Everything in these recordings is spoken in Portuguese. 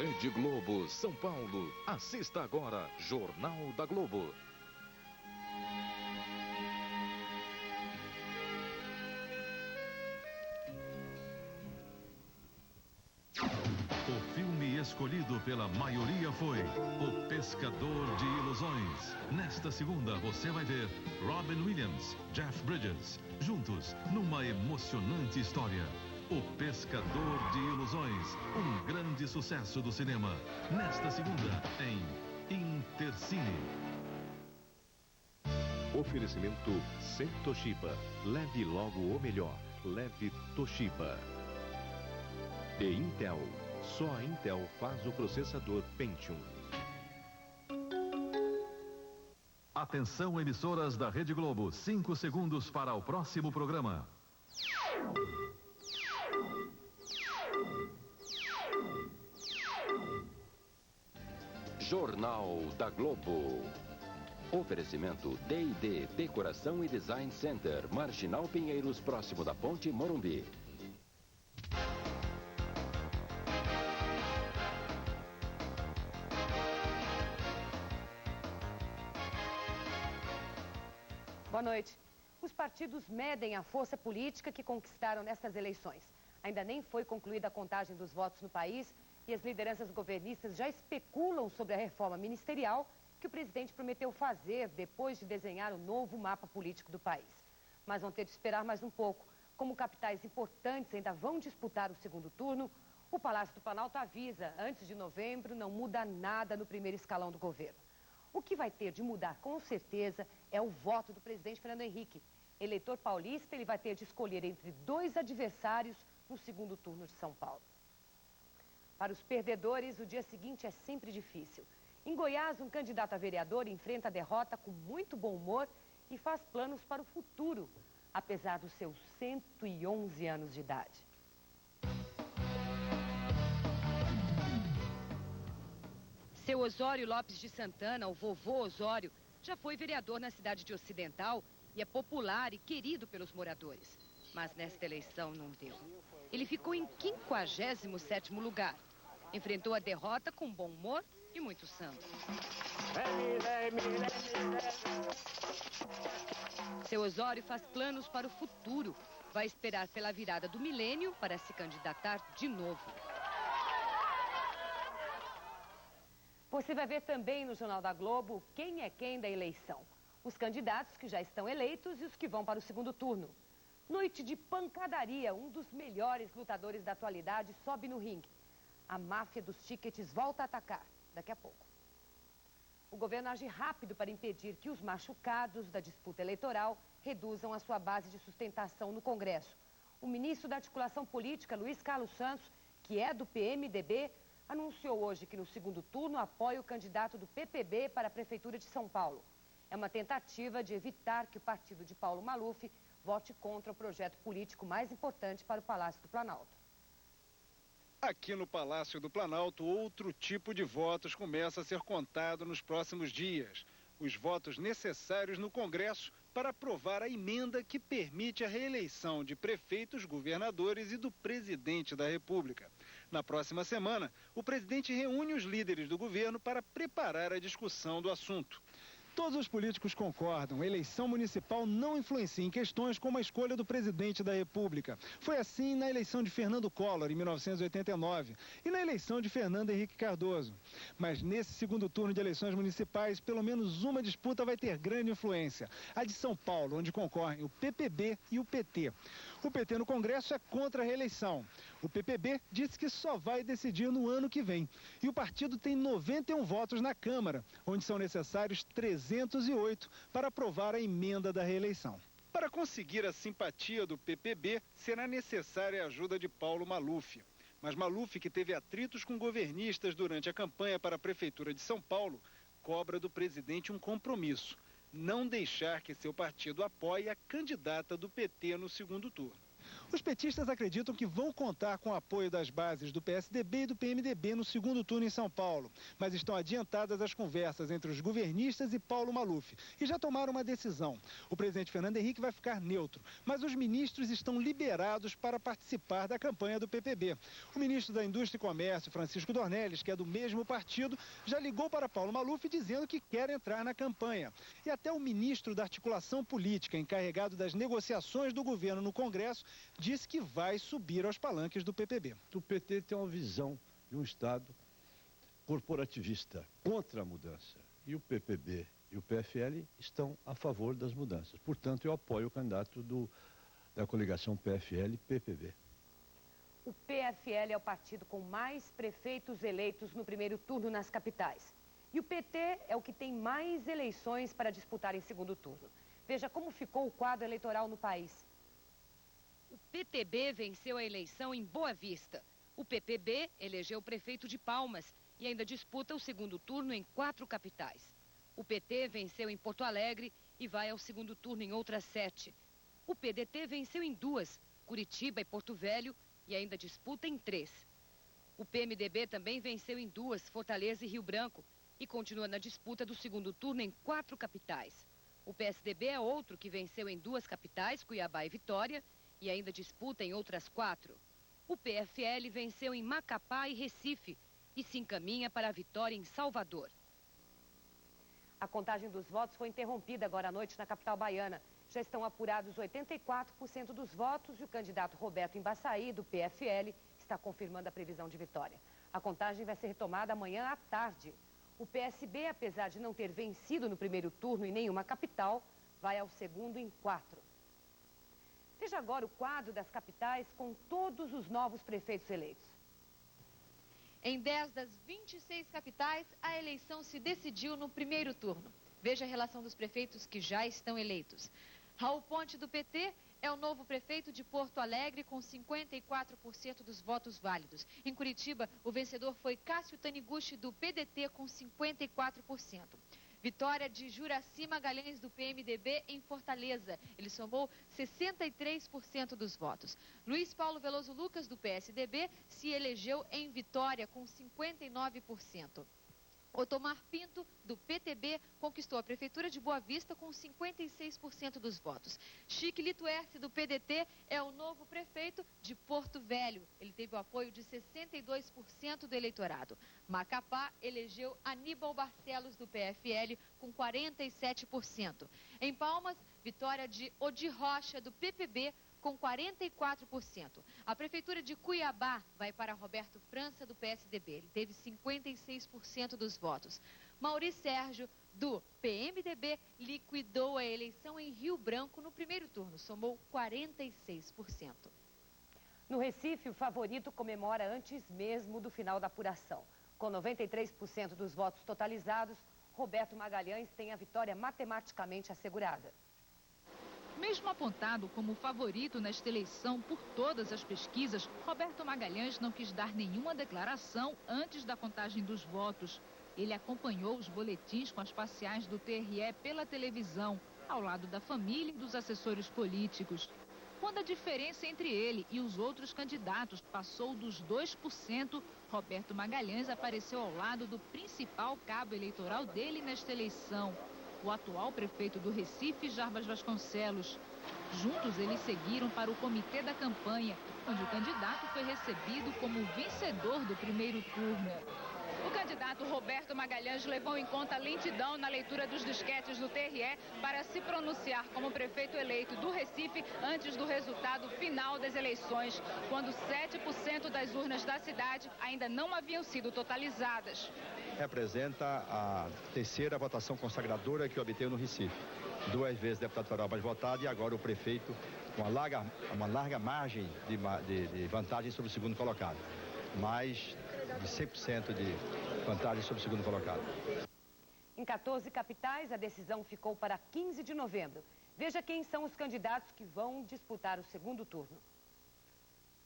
Rede Globo, São Paulo. Assista agora, Jornal da Globo. O filme escolhido pela maioria foi O Pescador de Ilusões. Nesta segunda você vai ver Robin Williams, Jeff Bridges, juntos numa emocionante história. O Pescador de Ilusões, um grande sucesso do cinema. Nesta segunda em Intercine. Oferecimento Sem Toshiba. Leve logo o melhor. Leve Toshiba. E Intel. Só a Intel faz o processador Pentium. Atenção, emissoras da Rede Globo. 5 segundos para o próximo programa. Jornal da Globo. Oferecimento D&D Decoração e Design Center, Marginal Pinheiros, próximo da Ponte Morumbi. Boa noite. Os partidos medem a força política que conquistaram nestas eleições. Ainda nem foi concluída a contagem dos votos no país e as lideranças governistas já especulam sobre a reforma ministerial que o presidente prometeu fazer depois de desenhar o novo mapa político do país. Mas vão ter de esperar mais um pouco. Como capitais importantes ainda vão disputar o segundo turno, o Palácio do Planalto avisa, antes de novembro não muda nada no primeiro escalão do governo. O que vai ter de mudar com certeza é o voto do presidente Fernando Henrique. Eleitor paulista, ele vai ter de escolher entre 2 adversários no segundo turno de São Paulo. Para os perdedores, o dia seguinte é sempre difícil. Em Goiás, um candidato a vereador enfrenta a derrota com muito bom humor e faz planos para o futuro, apesar dos seus 111 anos de idade. Seu Osório Lopes de Santana, o vovô Osório, já foi vereador na cidade de Ocidental e é popular e querido pelos moradores. Mas nesta eleição não deu. Ele ficou em 57º lugar. Enfrentou a derrota com bom humor e muito samba. Seu Osório faz planos para o futuro. Vai esperar pela virada do milênio para se candidatar de novo. Você vai ver também no Jornal da Globo quem é quem da eleição. Os candidatos que já estão eleitos e os que vão para o segundo turno. Noite de pancadaria, um dos melhores lutadores da atualidade sobe no ringue. A máfia dos tickets volta a atacar daqui a pouco. O governo age rápido para impedir que os machucados da disputa eleitoral reduzam a sua base de sustentação no Congresso. O ministro da Articulação Política, Luiz Carlos Santos, que é do PMDB, anunciou hoje que no segundo turno apoia o candidato do PPB para a Prefeitura de São Paulo. É uma tentativa de evitar que o partido de Paulo Maluf vote contra o projeto político mais importante para o Palácio do Planalto. Aqui no Palácio do Planalto, outro tipo de votos começa a ser contado nos próximos dias. Os votos necessários no Congresso para aprovar a emenda que permite a reeleição de prefeitos, governadores e do presidente da República. Na próxima semana, o presidente reúne os líderes do governo para preparar a discussão do assunto. Todos os políticos concordam, a eleição municipal não influencia em questões como a escolha do presidente da República. Foi assim na eleição de Fernando Collor, em 1989, e na eleição de Fernando Henrique Cardoso. Mas nesse segundo turno de eleições municipais, pelo menos uma disputa vai ter grande influência. A de São Paulo, onde concorrem o PPB e o PT. O PT no Congresso é contra a reeleição. O PPB disse que só vai decidir no ano que vem. E o partido tem 91 votos na Câmara, onde são necessários 308 para aprovar a emenda da reeleição. Para conseguir a simpatia do PPB, será necessária a ajuda de Paulo Maluf. Mas Maluf, que teve atritos com governistas durante a campanha para a Prefeitura de São Paulo, cobra do presidente um compromisso: não deixar que seu partido apoie a candidata do PT no segundo turno. Os petistas acreditam que vão contar com o apoio das bases do PSDB e do PMDB no segundo turno em São Paulo, mas estão adiantadas as conversas entre os governistas e Paulo Maluf e já tomaram uma decisão. O presidente Fernando Henrique vai ficar neutro, mas os ministros estão liberados para participar da campanha do PPB. O ministro da Indústria e Comércio, Francisco Dornelles, que é do mesmo partido, já ligou para Paulo Maluf dizendo que quer entrar na campanha. E até o ministro da Articulação Política, encarregado das negociações do governo no Congresso, disse que vai subir aos palanques do PPB. O PT tem uma visão de um Estado corporativista contra a mudança. E o PPB e o PFL estão a favor das mudanças. Portanto, eu apoio o candidato da coligação PFL-PPB. O PFL é o partido com mais prefeitos eleitos no primeiro turno nas capitais. E o PT é o que tem mais eleições para disputar em segundo turno. Veja como ficou o quadro eleitoral no país. O PTB venceu a eleição em Boa Vista. O PPB elegeu o prefeito de Palmas e ainda disputa o segundo turno em 4 capitais. O PT venceu em Porto Alegre e vai ao segundo turno em outras 7. O PDT venceu em 2, Curitiba e Porto Velho, e ainda disputa em 3. O PMDB também venceu em 2, Fortaleza e Rio Branco, e continua na disputa do segundo turno em 4 capitais. O PSDB é outro que venceu em 2 capitais, Cuiabá e Vitória, e ainda disputa em outras 4. O PFL venceu em Macapá e Recife e se encaminha para a vitória em Salvador. A contagem dos votos foi interrompida agora à noite na capital baiana. Já estão apurados 84% dos votos e o candidato Roberto Embaçaí, do PFL, está confirmando a previsão de vitória. A contagem vai ser retomada amanhã à tarde. O PSB, apesar de não ter vencido no primeiro turno em nenhuma capital, vai ao segundo em 4. Veja agora o quadro das capitais com todos os novos prefeitos eleitos. Em 10 das 26 capitais, a eleição se decidiu no primeiro turno. Veja a relação dos prefeitos que já estão eleitos. Raul Ponte, do PT, é o novo prefeito de Porto Alegre, com 54% dos votos válidos. Em Curitiba, o vencedor foi Cássio Taniguchi, do PDT, com 54%. Vitória de Juracy Magalhães, do PMDB, em Fortaleza. Ele somou 63% dos votos. Luiz Paulo Veloso Lucas, do PSDB, se elegeu em Vitória, com 59%. Otomar Pinto, do PTB, conquistou a prefeitura de Boa Vista com 56% dos votos. Chique Lituerce, do PDT, é o novo prefeito de Porto Velho. Ele teve o apoio de 62% do eleitorado. Macapá elegeu Aníbal Barcelos, do PFL, com 47%. Em Palmas, vitória de Odi Rocha, do PPB, com 44%. A prefeitura de Cuiabá vai para Roberto França, do PSDB. Ele teve 56% dos votos. Mauri Sérgio, do PMDB, liquidou a eleição em Rio Branco no primeiro turno, somou 46%. No Recife, o favorito comemora antes mesmo do final da apuração. Com 93% dos votos totalizados, Roberto Magalhães tem a vitória matematicamente assegurada. Mesmo apontado como favorito nesta eleição por todas as pesquisas, Roberto Magalhães não quis dar nenhuma declaração antes da contagem dos votos. Ele acompanhou os boletins com as parciais do TRE pela televisão, ao lado da família e dos assessores políticos. Quando a diferença entre ele e os outros candidatos passou dos 2%, Roberto Magalhães apareceu ao lado do principal cabo eleitoral dele nesta eleição, o atual prefeito do Recife, Jarbas Vasconcelos. Juntos, eles seguiram para o comitê da campanha, onde o candidato foi recebido como vencedor do primeiro turno. O candidato Roberto Magalhães levou em conta a lentidão na leitura dos disquetes do TRE para se pronunciar como prefeito eleito do Recife antes do resultado final das eleições, quando 7% das urnas da cidade ainda não haviam sido totalizadas. Representa a terceira votação consagradora que obteve no Recife. 2 vezes deputado federal mais votado e agora o prefeito com uma larga margem de vantagem sobre o segundo colocado. Mais de 100% de vantagem sobre o segundo colocado. Em 14 capitais, a decisão ficou para 15 de novembro. Veja quem são os candidatos que vão disputar o segundo turno.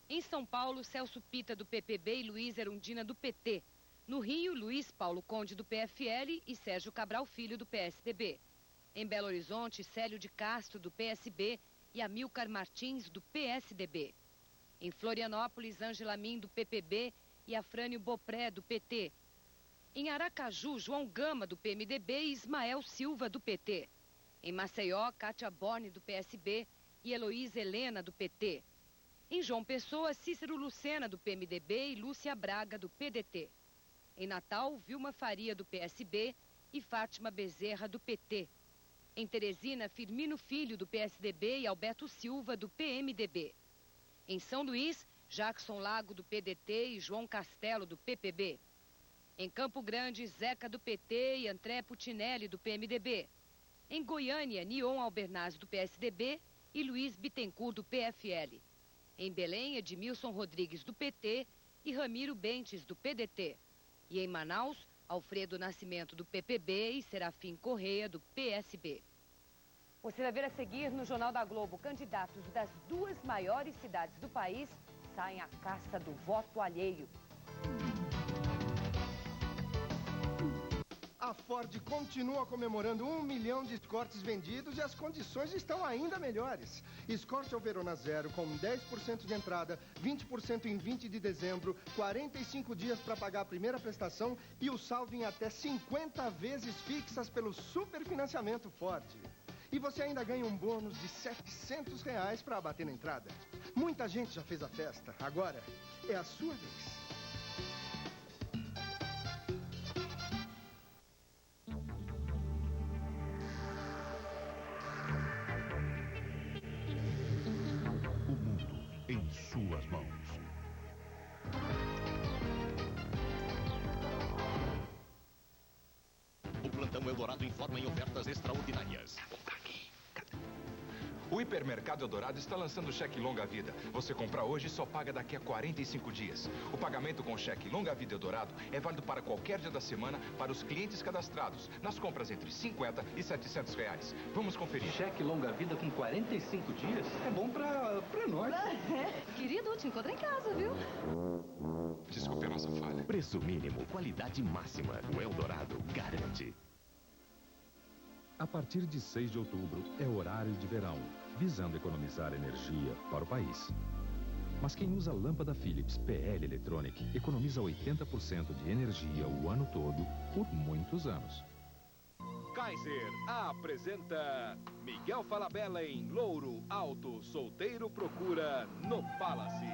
Em São Paulo, Celso Pita, do PPB, e Luiz Erundina, do PT. No Rio, Luiz Paulo Conde, do PFL, e Sérgio Cabral Filho, do PSDB. Em Belo Horizonte, Célio de Castro, do PSB, e Amilcar Martins, do PSDB. Em Florianópolis, Ângela Min, do PPB, e Afrânio Bopré, do PT. Em Aracaju, João Gama, do PMDB, e Ismael Silva, do PT. Em Maceió, Cátia Borne, do PSB, e Heloísa Helena, do PT. Em João Pessoa, Cícero Lucena, do PMDB, e Lúcia Braga, do PDT. Em Natal, Vilma Faria, do PSB, e Fátima Bezerra, do PT. Em Teresina, Firmino Filho, do PSDB, e Alberto Silva, do PMDB. Em São Luís, Jackson Lago, do PDT, e João Castelo, do PPB. Em Campo Grande, Zeca, do PT, e André Putinelli, do PMDB. Em Goiânia, Nion Albernaz, do PSDB, e Luiz Bittencourt, do PFL. Em Belém, Edmilson Rodrigues, do PT, e Ramiro Bentes, do PDT. E em Manaus, Alfredo Nascimento, do PPB, e Serafim Correia, do PSB. Você vai ver a seguir no Jornal da Globo. Candidatos das duas maiores cidades do país saem à caça do voto alheio. A Ford continua comemorando 1 milhão de Escortes vendidos e as condições estão ainda melhores. Escort ou Verona Zero com 10% de entrada, 20% em 20 de dezembro, 45 dias para pagar a primeira prestação e o saldo em até 50 vezes fixas pelo superfinanciamento Ford. E você ainda ganha um bônus de R$700 para abater na entrada. Muita gente já fez a festa, agora é a sua vez. Em suas mãos. O Plantão Eldorado informa em ofertas extraordinárias. O Hipermercado Eldorado está lançando o cheque longa vida. Você compra hoje e só paga daqui a 45 dias. O pagamento com cheque longa vida Eldorado é válido para qualquer dia da semana para os clientes cadastrados, nas compras entre R$50 e R$700. Vamos conferir. Cheque longa vida com 45 dias? É bom pra nós. Querido, te encontro em casa, viu? Desculpe a nossa falha. Preço mínimo, qualidade máxima. O Eldorado garante. A partir de 6 de outubro é horário de verão, visando economizar energia para o país. Mas quem usa lâmpada Philips PL Electronic economiza 80% de energia o ano todo por muitos anos. Kaiser apresenta Miguel Falabella em Louro Alto. Solteiro procura no Palace.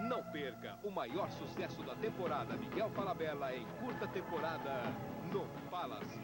Não perca o maior sucesso da temporada. Miguel Falabella em curta temporada no Palace.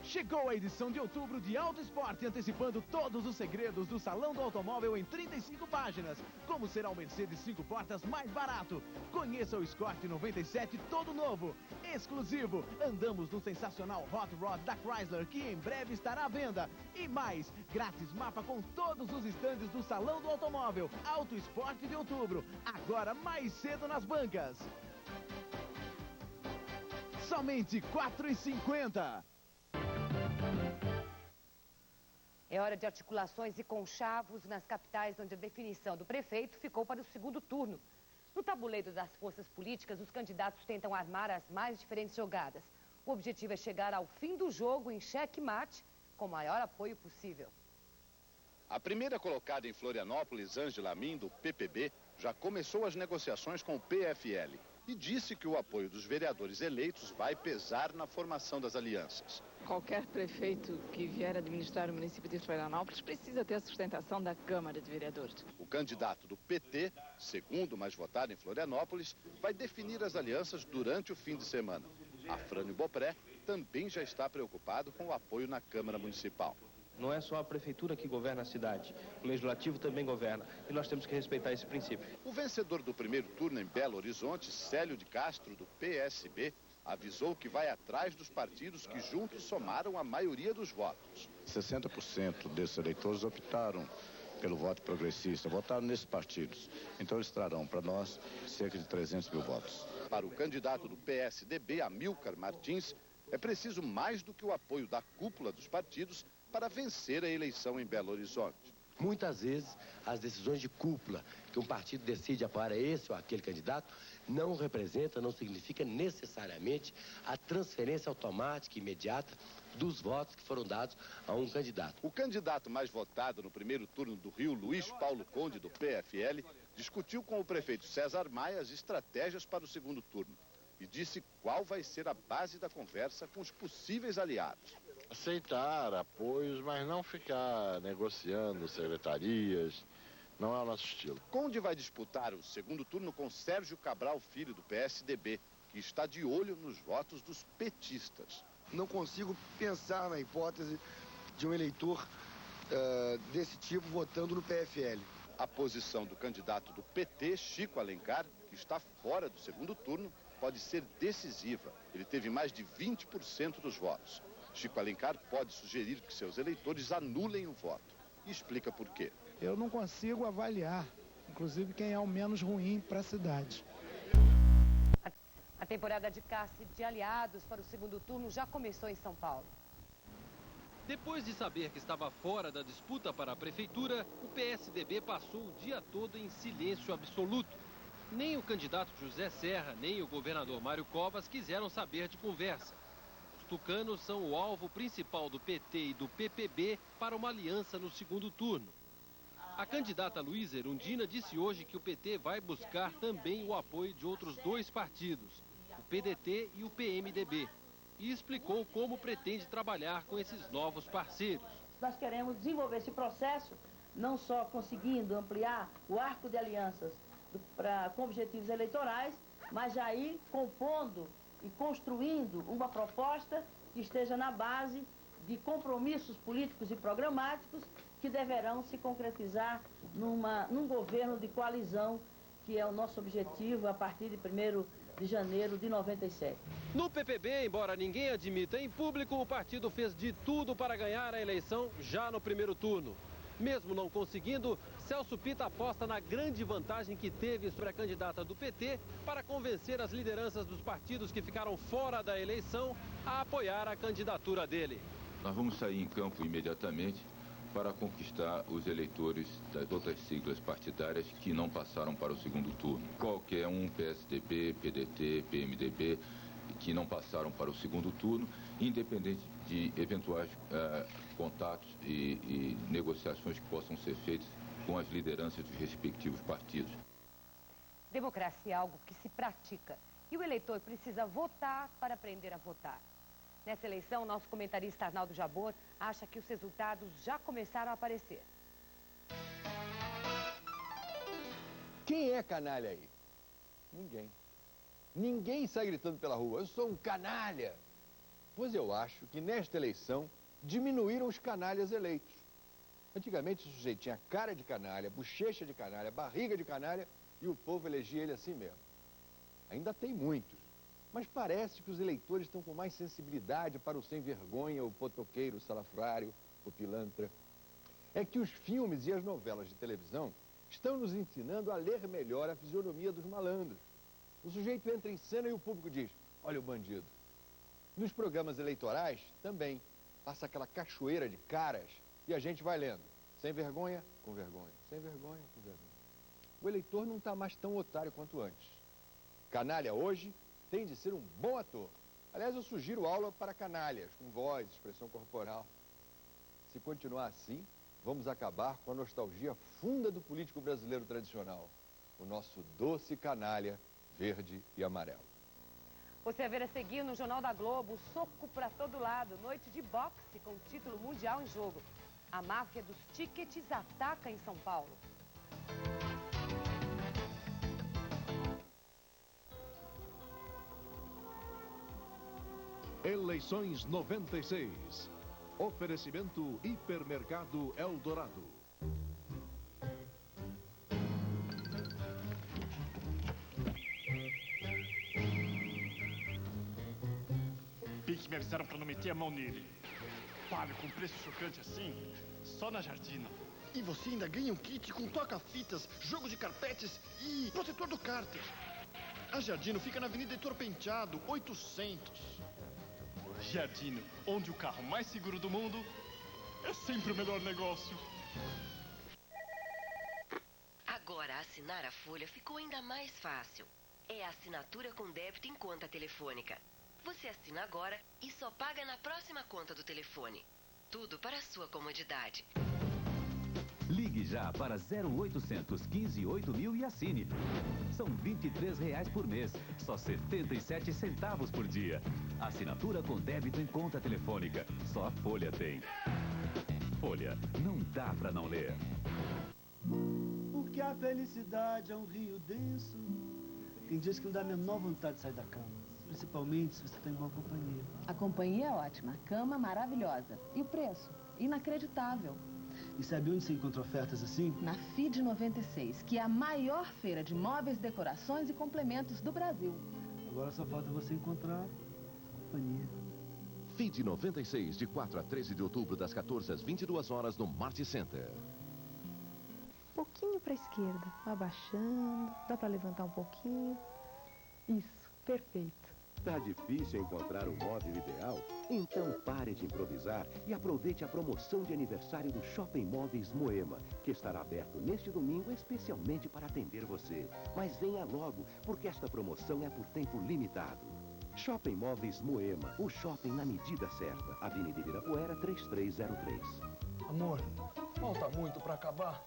Chegou a edição de outubro de Auto Esporte, antecipando todos os segredos do Salão do Automóvel em 35 páginas. Como será o Mercedes 5 portas mais barato? Conheça o Escort 97 todo novo, exclusivo. Andamos no sensacional Hot Rod da Chrysler, que em breve estará à venda. E mais, grátis mapa com todos os estandes do Salão do Automóvel. Auto Esporte de outubro, agora mais cedo nas bancas. Somente R$ 4,50. É hora de articulações e conchavos nas capitais, onde a definição do prefeito ficou para o segundo turno. No tabuleiro das forças políticas, os candidatos tentam armar as mais diferentes jogadas. O objetivo é chegar ao fim do jogo em xeque-mate com o maior apoio possível. A primeira colocada em Florianópolis, Ângela Min, do PPB, já começou as negociações com o PFL e disse que o apoio dos vereadores eleitos vai pesar na formação das alianças. Qualquer prefeito que vier administrar o município de Florianópolis precisa ter a sustentação da Câmara de Vereadores. O candidato do PT, segundo mais votado em Florianópolis, vai definir as alianças durante o fim de semana. Afrânio Bopré também já está preocupado com o apoio na Câmara Municipal. Não é só a prefeitura que governa a cidade, o legislativo também governa e nós temos que respeitar esse princípio. O vencedor do primeiro turno em Belo Horizonte, Célio de Castro, do PSB, avisou que vai atrás dos partidos que juntos somaram a maioria dos votos. 60% desses eleitores optaram pelo voto progressista, votaram nesses partidos. Então eles trarão para nós cerca de 300 mil votos. Para o candidato do PSDB, Amilcar Martins, é preciso mais do que o apoio da cúpula dos partidos para vencer a eleição em Belo Horizonte. Muitas vezes, as decisões de cúpula, que um partido decide apoiar esse ou aquele candidato, não representa, não significa necessariamente a transferência automática e imediata dos votos que foram dados a um candidato. O candidato mais votado no primeiro turno do Rio, Luiz Paulo Conde, do PFL, discutiu com o prefeito César Maia as estratégias para o segundo turno e disse qual vai ser a base da conversa com os possíveis aliados. Aceitar apoios, mas não ficar negociando secretarias, não é o nosso estilo. Conde vai disputar o segundo turno com Sérgio Cabral Filho, do PSDB, que está de olho nos votos dos petistas. Não consigo pensar na hipótese de um eleitor desse tipo votando no PFL. A posição do candidato do PT, Chico Alencar, que está fora do segundo turno, pode ser decisiva. Ele teve mais de 20% dos votos. Chico Alencar pode sugerir que seus eleitores anulem o voto. E explica por quê. Eu não consigo avaliar, inclusive, quem é o menos ruim para a cidade. A temporada de caça de aliados para o segundo turno já começou em São Paulo. Depois de saber que estava fora da disputa para a prefeitura, o PSDB passou o dia todo em silêncio absoluto. Nem o candidato José Serra, nem o governador Mário Covas quiseram saber de conversa. Os tucanos são o alvo principal do PT e do PPB para uma aliança no segundo turno. A candidata Luísa Erundina disse hoje que o PT vai buscar também o apoio de outros dois partidos, o PDT e o PMDB, e explicou como pretende trabalhar com esses novos parceiros. Nós queremos desenvolver esse processo, não só conseguindo ampliar o arco de alianças com objetivos eleitorais, mas já ir compondo e construindo uma proposta que esteja na base de compromissos políticos e programáticos que deverão se concretizar num governo de coalizão, que é o nosso objetivo a partir de 1º de janeiro de 97. No PPB, embora ninguém admita em público, o partido fez de tudo para ganhar a eleição já no primeiro turno. Mesmo não conseguindo, Celso Pitta aposta na grande vantagem que teve sobre a candidata do PT para convencer as lideranças dos partidos que ficaram fora da eleição a apoiar a candidatura dele. Nós vamos sair em campo imediatamente para conquistar os eleitores das outras siglas partidárias que não passaram para o segundo turno. Qualquer um, PSDB, PDT, PMDB, que não passaram para o segundo turno, independente de eventuais contatos e negociações que possam ser feitas com as lideranças dos respectivos partidos. Democracia é algo que se pratica e o eleitor precisa votar para aprender a votar. Nessa eleição, nosso comentarista Arnaldo Jabor acha que os resultados já começaram a aparecer. Quem é canalha aí? Ninguém. Ninguém sai gritando pela rua, eu sou um canalha. Pois eu acho que nesta eleição diminuíram os canalhas eleitos. Antigamente o sujeito tinha cara de canalha, bochecha de canalha, barriga de canalha e o povo elegia ele assim mesmo. Ainda tem muitos. Mas parece que os eleitores estão com mais sensibilidade para o sem-vergonha, o potoqueiro, o salafrário, o pilantra. É que os filmes e as novelas de televisão estão nos ensinando a ler melhor a fisionomia dos malandros. O sujeito entra em cena e o público diz, olha o bandido. Nos programas eleitorais, também, passa aquela cachoeira de caras e a gente vai lendo. Sem vergonha, com vergonha. Sem vergonha, com vergonha. O eleitor não está mais tão otário quanto antes. Canalha hoje tem de ser um bom ator. Aliás, eu sugiro aula para canalhas, com voz, expressão corporal. Se continuar assim, vamos acabar com a nostalgia funda do político brasileiro tradicional. O nosso doce canalha verde e amarelo. Você vai ver a seguir no Jornal da Globo, soco para todo lado, noite de boxe com título mundial em jogo. A máfia dos tickets ataca em São Paulo. Eleições 96. Oferecimento Hipermercado Eldorado. Pique me avisaram para não meter a mão nele. Pague com preço chocante assim, só na Jardino. E você ainda ganha um kit com toca-fitas, jogo de carpetes e protetor do cárter. A Jardino fica na Avenida Heitor Penteado, 800. Jardino, onde o carro mais seguro do mundo é sempre o melhor negócio. Agora, assinar a folha ficou ainda mais fácil. É a assinatura com débito em conta telefônica. Você assina agora e só paga na próxima conta do telefone. Tudo para a sua comodidade. Ligue já para 0800 15 8000 e assine. São R$ 23,00 por mês, só 77 centavos por dia. Assinatura com débito em conta telefônica. Só a Folha tem. Folha, não dá para não ler. Porque a felicidade é um rio denso. Tem dias que não dá a menor vontade de sair da cama. Principalmente se você está em boa companhia. A companhia é ótima, a cama maravilhosa. E o preço? Inacreditável. E sabe onde você encontra ofertas assim? Na FID 96, que é a maior feira de móveis, decorações e complementos do Brasil. Agora só falta você encontrar companhia. FID 96, de 4 a 13 de outubro, das 14 às 22 horas, no Mart Center. Um pouquinho para a esquerda, abaixando, dá para levantar um pouquinho. Isso, perfeito. Tá difícil encontrar o móvel ideal? Então pare de improvisar e aproveite a promoção de aniversário do Shopping Móveis Moema, que estará aberto neste domingo especialmente para atender você. Mas venha logo, porque esta promoção é por tempo limitado. Shopping Móveis Moema, o shopping na medida certa. Avenida Ibirapuera 3303. Amor, falta muito para acabar.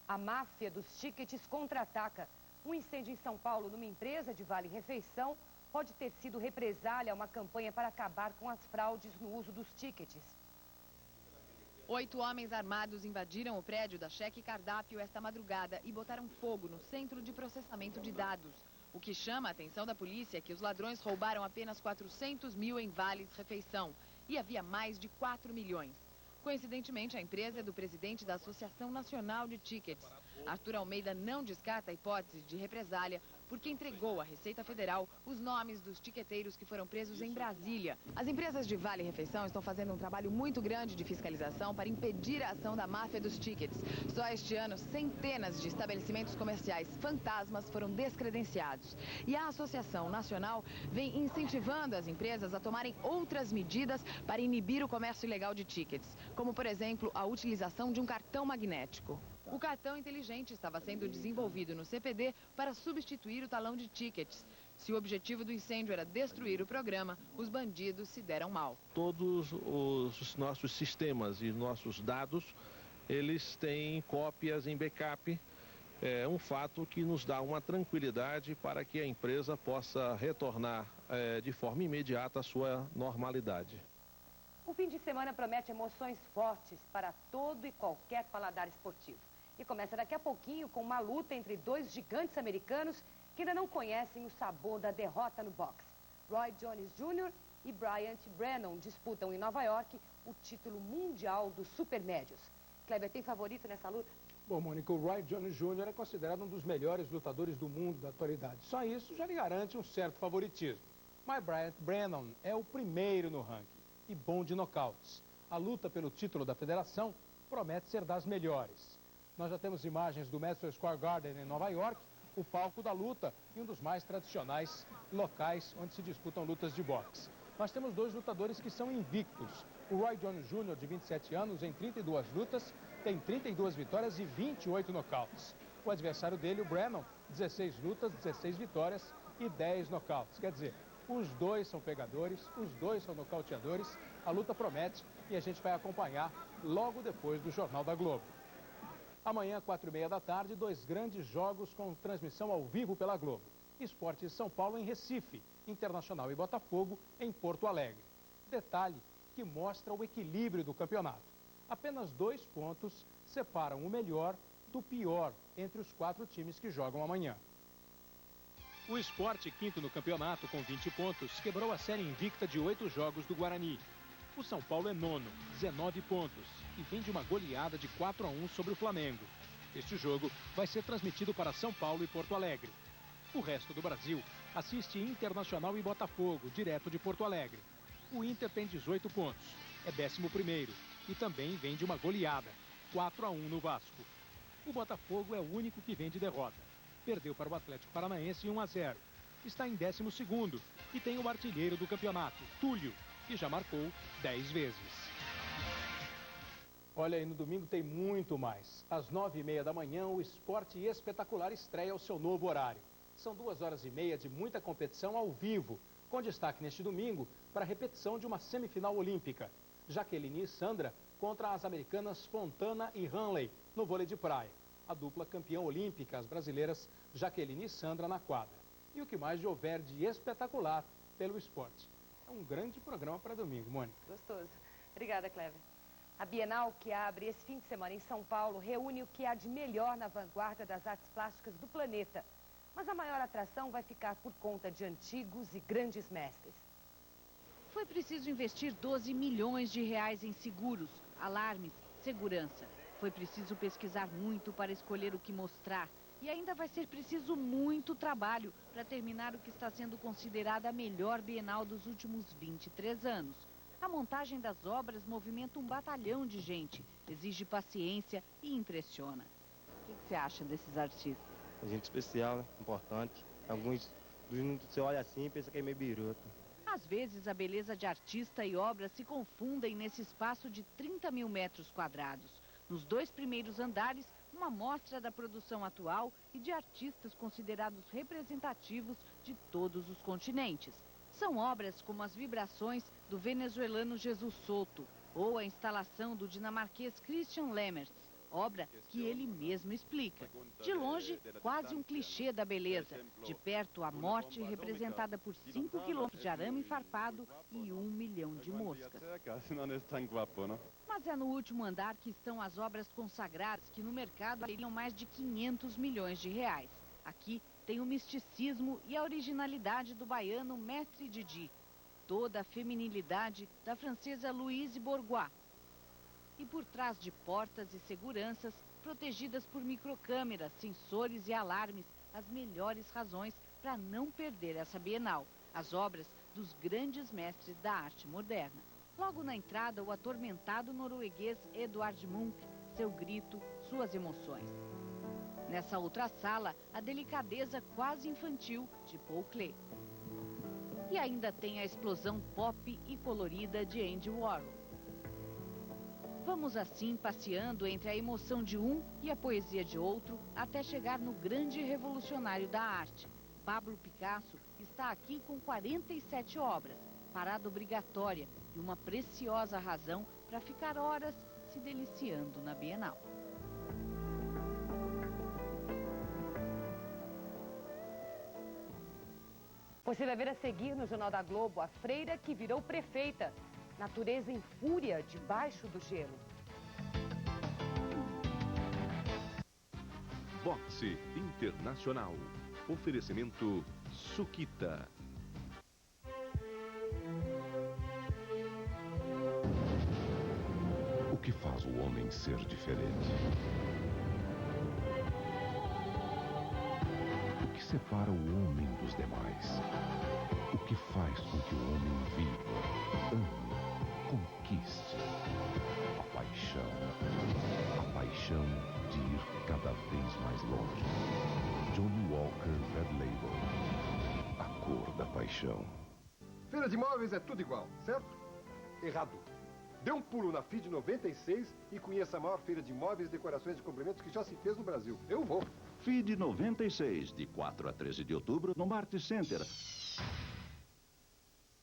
A máfia dos tickets contra-ataca. Um incêndio em São Paulo, numa empresa de vale-refeição, pode ter sido represália a uma campanha para acabar com as fraudes no uso dos tickets. 8 homens armados invadiram o prédio da Cheque Cardápio esta madrugada e botaram fogo no centro de processamento de dados. O que chama a atenção da polícia é que os ladrões roubaram apenas 400 mil em vales-refeição e havia mais de 4 milhões. Coincidentemente, a empresa é do presidente da Associação Nacional de Tickets. Arthur Almeida não descarta a hipótese de represália porque entregou à Receita Federal os nomes dos tiqueteiros que foram presos em Brasília. As empresas de vale-refeição estão fazendo um trabalho muito grande de fiscalização para impedir a ação da máfia dos tickets. Só este ano, centenas de estabelecimentos comerciais fantasmas foram descredenciados. E a Associação Nacional vem incentivando as empresas a tomarem outras medidas para inibir o comércio ilegal de tickets, como, por exemplo, a utilização de um cartão magnético. O cartão inteligente estava sendo desenvolvido no CPD para substituir o talão de tickets. Se o objetivo do incêndio era destruir o programa, os bandidos se deram mal. Todos os nossos sistemas e nossos dados, eles têm cópias em backup. É um fato que nos dá uma tranquilidade para que a empresa possa retornar de forma imediata à sua normalidade. O fim de semana promete emoções fortes para todo e qualquer paladar esportivo. E começa daqui a pouquinho com uma luta entre dois gigantes americanos que ainda não conhecem o sabor da derrota no boxe. Roy Jones Jr. e Bryant Brennan disputam em Nova York o título mundial dos supermédios. Kleber, tem favorito nessa luta? Bom, Mônica, o Roy Jones Jr. é considerado um dos melhores lutadores do mundo da atualidade. Só isso já lhe garante um certo favoritismo. Mas Bryant Brennan é o primeiro no ranking e bom de nocautes. A luta pelo título da federação promete ser das melhores. Nós já temos imagens do Madison Square Garden em Nova York, o palco da luta e um dos mais tradicionais locais onde se disputam lutas de boxe. Nós temos dois lutadores que são invictos. O Roy Jones Jr., de 27 anos, em 32 lutas, tem 32 vitórias e 28 nocautes. O adversário dele, o Brennan, 16 lutas, 16 vitórias e 10 nocautes. Quer dizer, os dois são pegadores, os dois são nocauteadores. A luta promete e a gente vai acompanhar logo depois do Jornal da Globo. Amanhã, 4h30 da tarde, dois grandes jogos com transmissão ao vivo pela Globo. Esporte São Paulo em Recife, Internacional e Botafogo em Porto Alegre. Detalhe que mostra o equilíbrio do campeonato. Apenas 2 pontos separam o melhor do pior entre os 4 times que jogam amanhã. O Sport, quinto no campeonato com 20 pontos, quebrou a série invicta de 8 jogos do Guarani. O São Paulo é nono, 19 pontos, e vem de uma goleada de 4-1 sobre o Flamengo. Este jogo vai ser transmitido para São Paulo e Porto Alegre. O resto do Brasil assiste Internacional e Botafogo, direto de Porto Alegre. O Inter tem 18 pontos, é 11º e também vem de uma goleada, 4-1 no Vasco. O Botafogo é o único que vem de derrota. Perdeu para o Atlético Paranaense 1-0. Está em 12º e tem o artilheiro do campeonato, Túlio, que já marcou 10 vezes. Olha, aí no domingo tem muito mais. Às 9h30 da manhã, o Esporte Espetacular estreia o seu novo horário. São 2h30 de muita competição ao vivo, com destaque neste domingo para a repetição de uma semifinal olímpica. Jaqueline e Sandra contra as americanas Fontana e Hanley, no vôlei de praia. A dupla campeã olímpica, as brasileiras Jaqueline e Sandra na quadra. E o que mais houver de espetacular pelo esporte. É um grande programa para domingo, Mônica. Gostoso. Obrigada, Clever. A Bienal, que abre esse fim de semana em São Paulo, reúne o que há de melhor na vanguarda das artes plásticas do planeta. Mas a maior atração vai ficar por conta de antigos e grandes mestres. Foi preciso investir 12 milhões de reais em seguros, alarmes, segurança. Foi preciso pesquisar muito para escolher o que mostrar. E ainda vai ser preciso muito trabalho para terminar o que está sendo considerada a melhor Bienal dos últimos 23 anos. A montagem das obras movimenta um batalhão de gente, exige paciência e impressiona. O que você acha desses artistas? Gente especial, né? Importante. Alguns, você olha assim e pensa que é meio biruta. Às vezes, a beleza de artista e obra se confundem nesse espaço de 30 mil metros quadrados. Nos 2 primeiros andares, uma mostra da produção atual e de artistas considerados representativos de todos os continentes. São obras como as vibrações do venezuelano Jesus Soto ou a instalação do dinamarquês Christian Lemmerts, obra que ele mesmo explica. De longe, quase um clichê da beleza. De perto, a morte representada por 5 quilômetros de arame farpado e 1 milhão de moscas. Mas é no último andar que estão as obras consagradas que no mercado valeriam mais de 500 milhões de reais. Aqui tem o misticismo e a originalidade do baiano Mestre Didi, toda a feminilidade da francesa Louise Bourgeois. E por trás de portas e seguranças, protegidas por microcâmeras, sensores e alarmes, as melhores razões para não perder essa Bienal, as obras dos grandes mestres da arte moderna. Logo na entrada, o atormentado norueguês Edvard Munch, seu grito, suas emoções. Nessa outra sala, a delicadeza quase infantil de Paul Klee. E ainda tem a explosão pop e colorida de Andy Warhol. Vamos assim passeando entre a emoção de um e a poesia de outro, até chegar no grande revolucionário da arte. Pablo Picasso está aqui com 47 obras, parada obrigatória e uma preciosa razão para ficar horas se deliciando na Bienal. Você vai ver a seguir no Jornal da Globo a freira que virou prefeita. Natureza em fúria debaixo do gelo. Boxe Internacional. Oferecimento Suquita. O que faz o homem ser diferente? O que separa o homem dos demais? O que faz com que o homem viva, ame, conquiste? A paixão de ir cada vez mais longe. Johnny Walker Red Label. A cor da paixão. Feira de móveis é tudo igual, certo? Errado. Dê um pulo na FID 96 e conheça a maior feira de móveis, decorações e complementos que já se fez no Brasil. Eu vou. FID 96, de 4 a 13 de outubro, no Mart Center.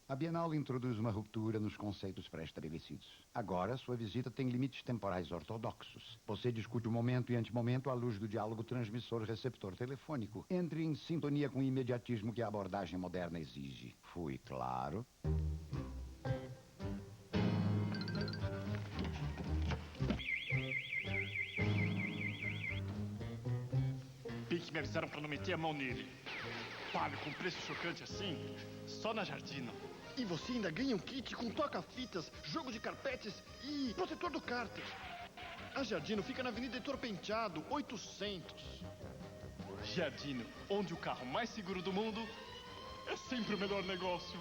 A Bienal introduz uma ruptura nos conceitos pré-estabelecidos. Agora, sua visita tem limites temporais ortodoxos. Você discute o momento e antemomento à luz do diálogo transmissor-receptor telefônico. Entre em sintonia com o imediatismo que a abordagem moderna exige. Fui claro? Bem que me avisaram para não meter a mão nele. Pago com preço chocante assim, só na Jardino. E você ainda ganha um kit com toca-fitas, jogo de carpetes e protetor do cárter. A Jardino fica na Avenida Heitor Penteado, 800. Jardino, onde o carro mais seguro do mundo é sempre o melhor negócio.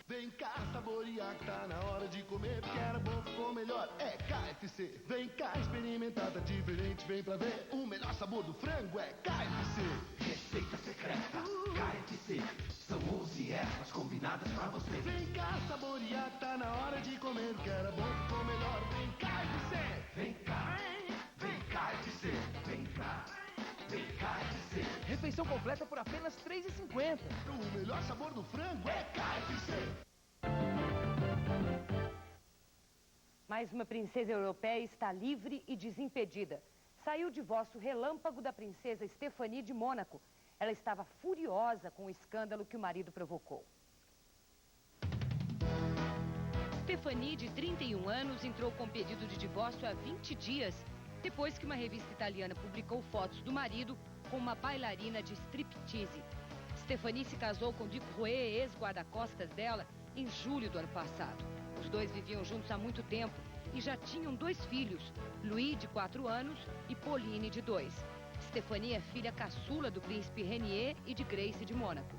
Vem cá saborear que tá na hora de comer, porque era bom, ficou melhor, é KFC. Vem cá experimentar, tá diferente, vem pra ver. O melhor sabor do frango é KFC. Receita secreta, KFC. São 11 ervas combinadas pra você. Vem cá saborear que tá na hora de comer, porque era bom, ficou melhor, vem KFC. Vem cá, vem KFC. Vem cá, vem KFC. Refeição completa por apenas R$ 3,50. O melhor sabor do frango é KFC. Mais uma princesa europeia está livre e desimpedida. Saiu o divórcio relâmpago da princesa Stephanie de Mônaco. Ela estava furiosa com o escândalo que o marido provocou. Stephanie, de 31 anos, entrou com pedido de divórcio há 20 dias, depois que uma revista italiana publicou fotos do marido com uma bailarina de striptease. Stephanie se casou com Dick Rouet, ex-guarda-costas dela, em julho do ano passado. Os dois viviam juntos há muito tempo e já tinham 2 filhos, Louis, de 4 anos, e Pauline, de 2. Stephanie é filha caçula do príncipe Renier e de Grace de Mônaco.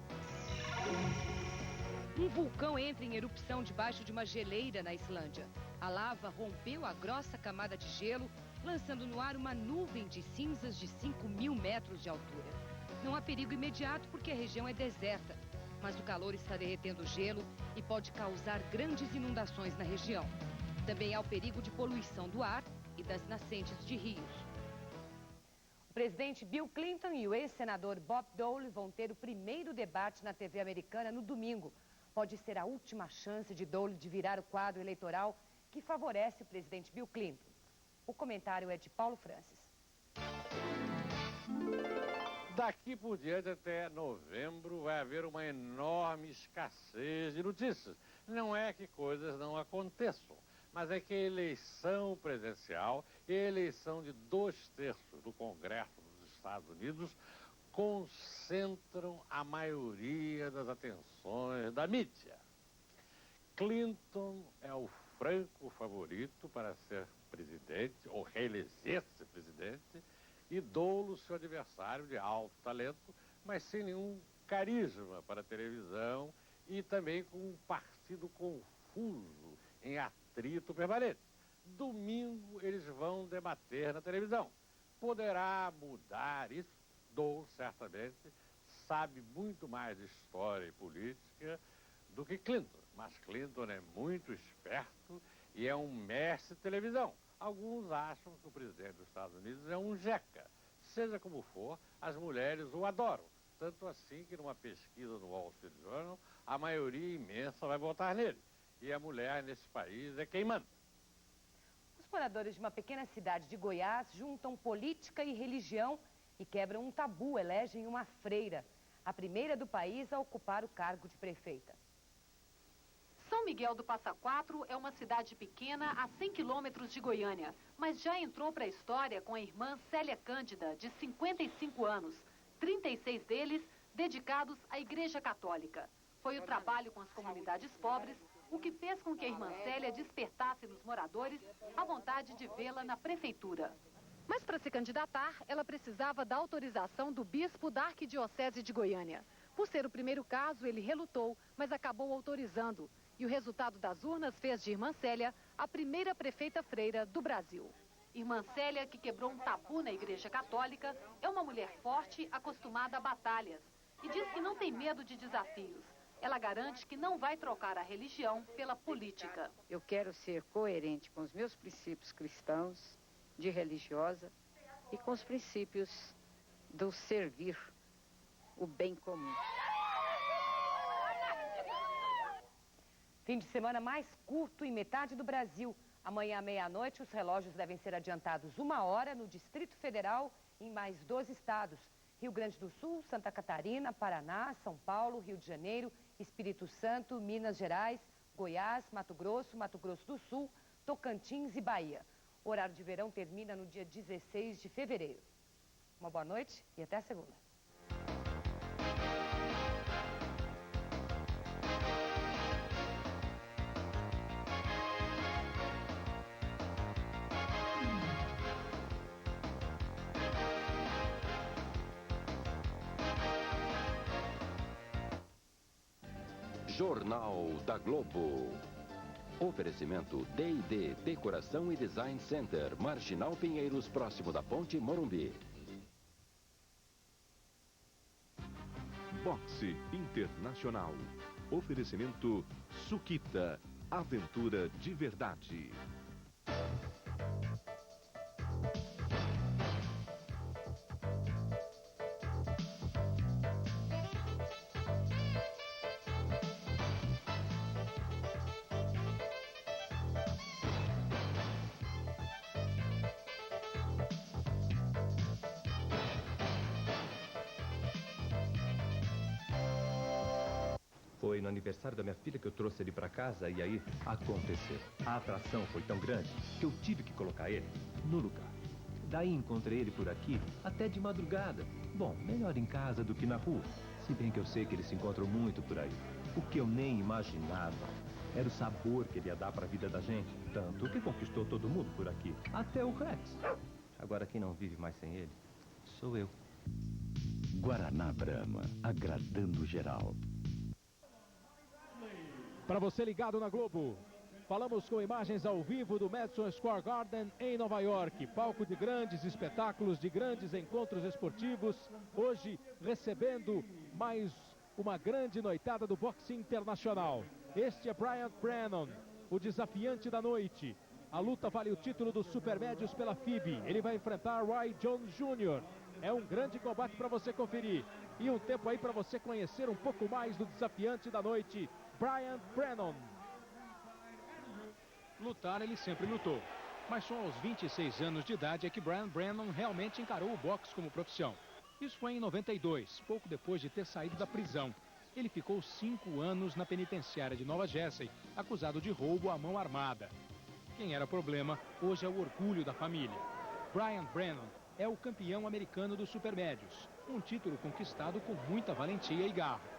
Um vulcão entra em erupção debaixo de uma geleira na Islândia. A lava rompeu a grossa camada de gelo, lançando no ar uma nuvem de cinzas de 5.000 metros de altura. Não há perigo imediato porque a região é deserta, mas o calor está derretendo o gelo e pode causar grandes inundações na região. Também há o perigo de poluição do ar e das nascentes de rios. O presidente Bill Clinton e o ex-senador Bob Dole vão ter o primeiro debate na TV americana no domingo. Pode ser a última chance de Dole de virar o quadro eleitoral que favorece o presidente Bill Clinton. O comentário é de Paulo Francis. Daqui por diante, até novembro, vai haver uma enorme escassez de notícias. Não é que coisas não aconteçam, mas é que a eleição presidencial e a eleição de 2/3 do Congresso dos Estados Unidos concentram a maioria das atenções da mídia. Clinton é o franco favorito para ser presidente, ou reeleger-se presidente, e Dole, seu adversário de alto talento, mas sem nenhum carisma para a televisão e também com um partido confuso, em atrito permanente. Domingo eles vão debater na televisão. Poderá mudar isso? Dole, certamente, sabe muito mais de história e política do que Clinton. Mas Clinton é muito esperto e é um mestre de televisão. Alguns acham que o presidente dos Estados Unidos é um jeca. Seja como for, as mulheres o adoram. Tanto assim que numa pesquisa no Wall Street Journal, a maioria imensa vai votar nele. E a mulher nesse país é quem manda. Os moradores de uma pequena cidade de Goiás juntam política e religião e quebram um tabu, elegem uma freira, a primeira do país a ocupar o cargo de prefeita. São Miguel do Passa Quatro é uma cidade pequena a 100 quilômetros de Goiânia, mas já entrou para a história com a irmã Célia Cândida, de 55 anos, 36 deles dedicados à Igreja Católica. Foi o trabalho com as comunidades pobres o que fez com que a irmã Célia despertasse nos moradores a vontade de vê-la na prefeitura. Mas para se candidatar, ela precisava da autorização do bispo da Arquidiocese de Goiânia. Por ser o primeiro caso, ele relutou, mas acabou autorizando. E o resultado das urnas fez de Irmã Célia a primeira prefeita freira do Brasil. Irmã Célia, que quebrou um tabu na Igreja Católica, é uma mulher forte, acostumada a batalhas. E diz que não tem medo de desafios. Ela garante que não vai trocar a religião pela política. Eu quero ser coerente com os meus princípios cristãos, de religiosa, e com os princípios do servir o bem comum. Fim de semana mais curto em metade do Brasil. Amanhã à meia-noite, os relógios devem ser adiantados 1 hora no Distrito Federal e em mais 12 estados. Rio Grande do Sul, Santa Catarina, Paraná, São Paulo, Rio de Janeiro, Espírito Santo, Minas Gerais, Goiás, Mato Grosso do Sul, Tocantins e Bahia. O horário de verão termina no dia 16 de fevereiro. Uma boa noite e até a segunda. Jornal da Globo. Oferecimento D&D Decoração e Design Center, Marginal Pinheiros, próximo da Ponte Morumbi. Boxe Internacional. Oferecimento Suquita. Aventura de verdade. Foi no aniversário da minha filha que eu trouxe ele para casa e aí aconteceu. A atração foi tão grande que eu tive que colocar ele no lugar. Daí encontrei ele por aqui até de madrugada. Bom, melhor em casa do que na rua. Se bem que eu sei que eles se encontram muito por aí. O que eu nem imaginava era o sabor que ele ia dar para a vida da gente. Tanto que conquistou todo mundo por aqui. Até o Rex. Agora quem não vive mais sem ele sou eu. Guaraná Brahma, agradando geral. Para você ligado na Globo, falamos com imagens ao vivo do Madison Square Garden em Nova York. Palco de grandes espetáculos, de grandes encontros esportivos. Hoje recebendo mais uma grande noitada do boxe internacional. Este é Bryant Brennan, o desafiante da noite. A luta vale o título dos supermédios pela FIB. Ele vai enfrentar Roy Jones Jr. É um grande combate para você conferir. E um tempo aí para você conhecer um pouco mais do desafiante da noite, Bryant Brennan. Lutar ele sempre lutou, mas só aos 26 anos de idade é que Bryant Brennan realmente encarou o boxe como profissão. Isso foi em 92, pouco depois de ter saído da prisão. Ele ficou 5 anos na penitenciária de Nova Jersey, acusado de roubo à mão armada. Quem era problema, hoje é o orgulho da família. Bryant Brennan é o campeão americano dos supermédios, um título conquistado com muita valentia e garra.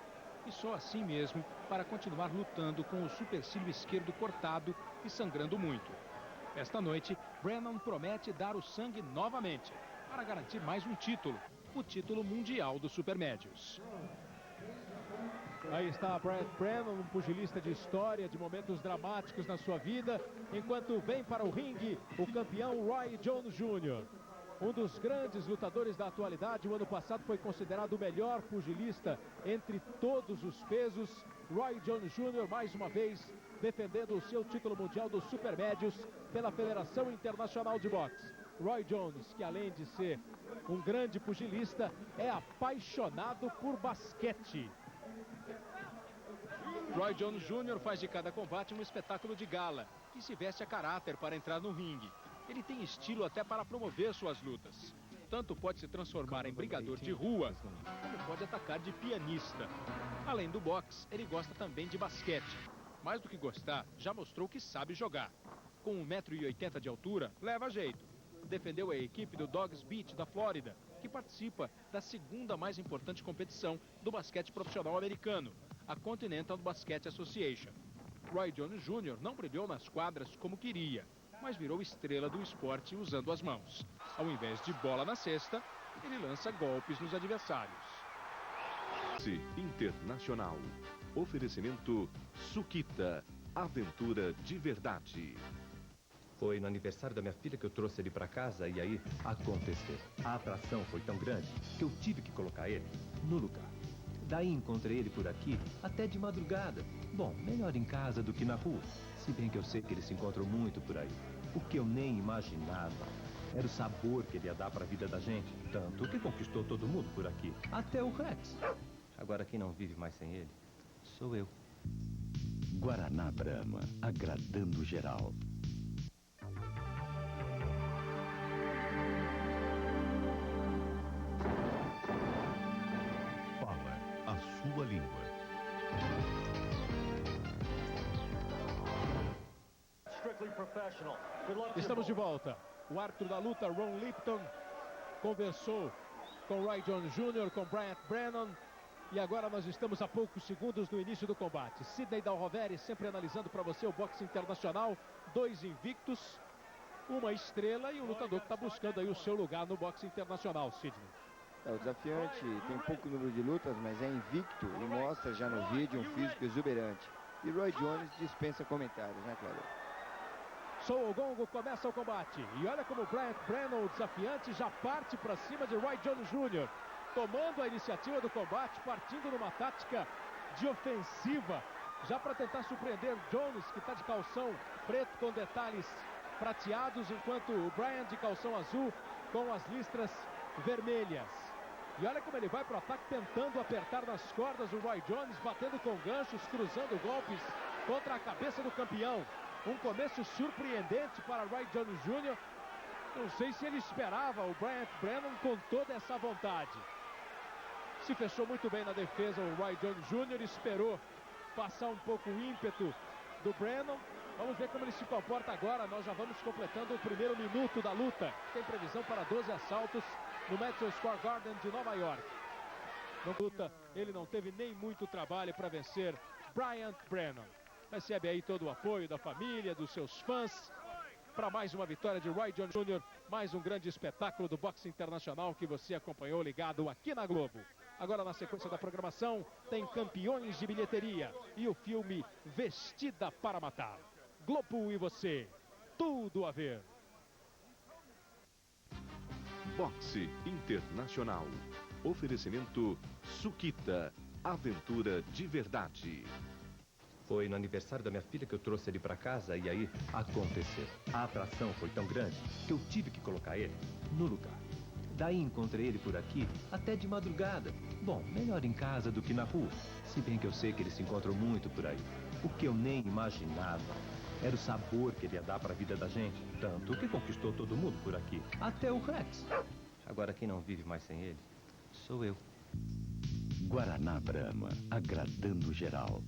E só assim mesmo para continuar lutando com o supercílio esquerdo cortado e sangrando muito. Esta noite, Brennan promete dar o sangue novamente, para garantir mais um título, o título mundial dos supermédios. Aí está Bryant Brennan, um pugilista de história, de momentos dramáticos na sua vida, enquanto vem para o ringue o campeão Roy Jones Jr. Um dos grandes lutadores da atualidade. O ano passado foi considerado o melhor pugilista entre todos os pesos. Roy Jones Jr. mais uma vez defendendo o seu título mundial dos supermédios pela Federação Internacional de Boxe. Roy Jones, que além de ser um grande pugilista, é apaixonado por basquete. Roy Jones Jr. faz de cada combate um espetáculo de gala e se veste a caráter para entrar no ringue. Ele tem estilo até para promover suas lutas. Tanto pode se transformar em brigador de rua, como pode atacar de pianista. Além do boxe, ele gosta também de basquete. Mais do que gostar, já mostrou que sabe jogar. Com 1,80 m de altura, leva jeito. Defendeu a equipe do Dogs Beach da Flórida, que participa da segunda mais importante competição do basquete profissional americano, a Continental Basket Association. Roy Jones Jr. não brilhou nas quadras como queria, mas virou estrela do esporte usando as mãos. Ao invés de bola na cesta, ele lança golpes nos adversários. Internacional. Oferecimento Suquita. Aventura de verdade. Foi no aniversário da minha filha que eu trouxe ele para casa e aí aconteceu. A atração foi tão grande que eu tive que colocar ele no lugar. Daí encontrei ele por aqui até de madrugada. Bom, melhor em casa do que na rua. Se bem que eu sei que eles se encontram muito por aí. O que eu nem imaginava era o sabor que ele ia dar para a vida da gente. Tanto que conquistou todo mundo por aqui. Até o Rex. Agora quem não vive mais sem ele sou eu. Guaraná Brahma, agradando geral. Fala a sua língua. Estamos de volta. O árbitro da luta, Ron Lipton, conversou com Roy Jones Jr., com Bryant Brennan. E agora nós estamos a poucos segundos do início do combate. Sidney Dalroveri sempre analisando para você o boxe internacional. 2 invictos, uma estrela e um lutador que está buscando aí o seu lugar no boxe internacional, Sidney. O desafiante tem pouco número de lutas, mas é invicto e mostra já no vídeo um físico exuberante. E Roy Jones dispensa comentários, né, Cláudio? Sou o gongo, começa o combate. E olha como Bryant Brennan, o desafiante, já parte para cima de Roy Jones Jr., tomando a iniciativa do combate, partindo numa tática de ofensiva, já para tentar surpreender Jones, que está de calção preto com detalhes prateados, enquanto o Bryant de calção azul com as listras vermelhas. E olha como ele vai para o ataque, tentando apertar nas cordas o Roy Jones, batendo com ganchos, cruzando golpes contra a cabeça do campeão. Um começo surpreendente para Roy Jones Jr. Não sei se ele esperava o Bryant Brennan com toda essa vontade. Se fechou muito bem na defesa o Roy Jones Jr., esperou passar um pouco o ímpeto do Brennan. Vamos ver como ele se comporta agora. Nós já vamos completando o primeiro minuto da luta. Tem previsão para 12 assaltos no Madison Square Garden de Nova York. Na luta, ele não teve nem muito trabalho para vencer Bryant Brennan. Recebe aí todo o apoio da família, dos seus fãs, para mais uma vitória de Roy Jones Jr., mais um grande espetáculo do boxe internacional que você acompanhou ligado aqui na Globo. Agora, na sequência da programação, tem Campeões de Bilheteria e o filme Vestida para Matar. Globo e você, tudo a ver. Boxe Internacional. Oferecimento Suquita, aventura de verdade. Foi no aniversário da minha filha que eu trouxe ele para casa e aí aconteceu. A atração foi tão grande que eu tive que colocar ele no lugar. Daí encontrei ele por aqui até de madrugada. Bom, melhor em casa do que na rua. Se bem que eu sei que eles se encontram muito por aí. O que eu nem imaginava era o sabor que ele ia dar para a vida da gente. Tanto que conquistou todo mundo por aqui. Até o Rex. Agora quem não vive mais sem ele sou eu. Guaraná Brahma, agradando geral.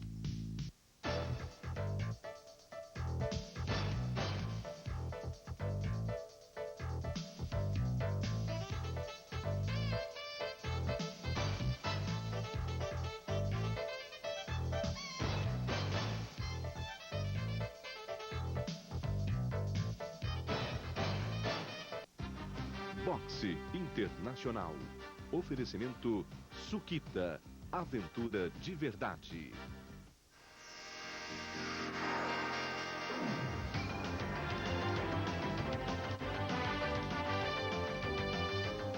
Boxe Internacional. Oferecimento Suquita, aventura de verdade.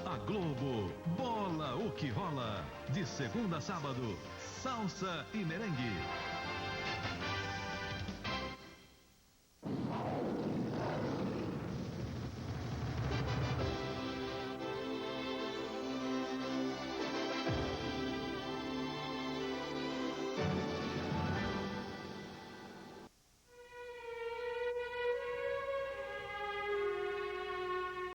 A Globo, bola o que rola. De segunda a sábado, salsa e merengue.